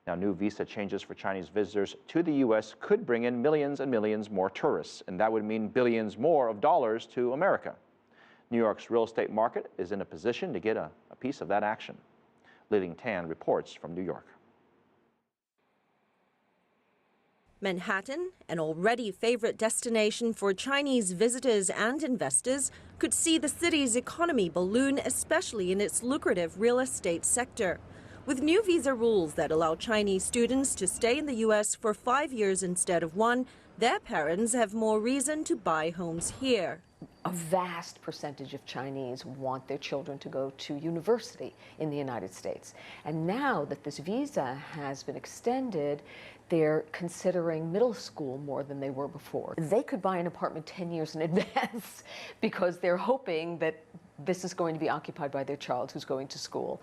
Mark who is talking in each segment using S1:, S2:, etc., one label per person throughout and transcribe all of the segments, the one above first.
S1: Now, new visa changes for Chinese visitors to the U.S. could bring in millions and millions more tourists, and that would mean billions more of dollars to America. New York's real estate market is in a position to get a piece of that action. Liling reports from New York.
S2: Manhattan, an already favorite destination for Chinese visitors and investors, could see the city's economy balloon, especially in its lucrative real estate sector. With new visa rules that allow Chinese students to stay in the U.S. for 5 years instead of 1, their parents have more reason to buy homes here.
S3: A vast percentage of Chinese want their children to go to university in the United States. And now that this visa has been extended, they're considering middle school more than they were before. They could buy an apartment 10 years in advance because they're hoping that this is going to be occupied by their child who's going to school.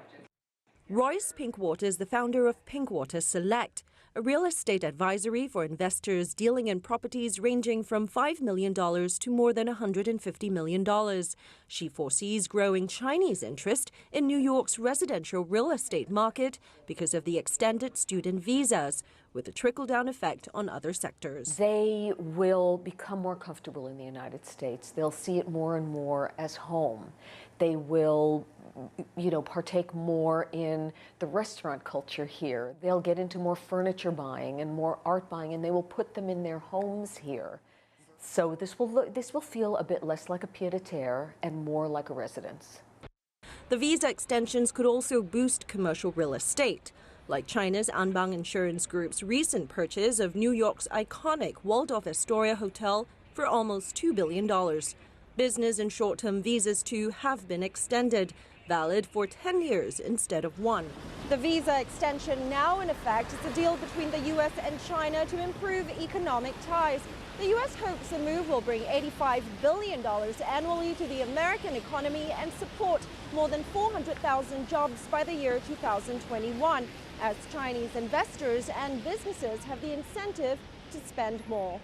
S2: Royce Pinkwater is the founder of Pinkwater Select, a real estate advisory for investors dealing in properties ranging from $5 million to more than $150 million. She foresees growing Chinese interest in New York's residential real estate market because of the extended student visas, with a trickle-down effect on other sectors.
S3: They will become more comfortable in the United States. They'll see it more and more as home. They will partake more in the restaurant culture here. They'll get into more furniture buying and more art buying, and they will put them in their homes here. So this will feel a bit less like a pied-à-terre and more like a residence.
S2: The visa extensions could also boost commercial real estate, like China's Anbang Insurance Group's recent purchase of New York's iconic Waldorf Astoria Hotel for almost $2 billion. Business and short-term visas, too, have been extended, valid for 10 years instead of 1.
S4: The visa extension now in effect is a deal between the U.S. and China to improve economic ties. The U.S. hopes the move will bring $85 billion annually to the American economy and support more than 400,000 jobs by the year 2021, as Chinese investors and businesses have the incentive to spend more.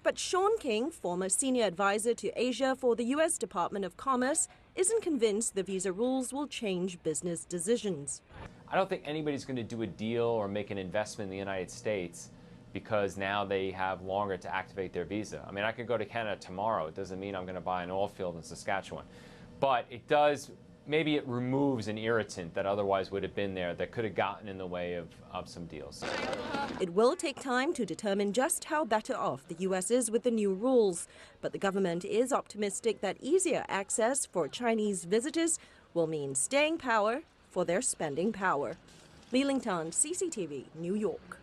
S2: But Sean King, former senior advisor to Asia for the U.S. Department of Commerce, isn't convinced the visa rules will change business decisions.
S5: I don't think anybody's going to do a deal or make an investment in the United States because now they have longer to activate their visa. I mean, I could go to Canada tomorrow. It doesn't mean I'm going to buy an oil field in Saskatchewan. But it does, maybe it removes an irritant that otherwise would have been there that could have gotten in the way of some deals.
S2: It will take time to determine just how better off the U.S. is with the new rules. But the government is optimistic that easier access for Chinese visitors will mean staying power for their spending power. Liling, CCTV, New York.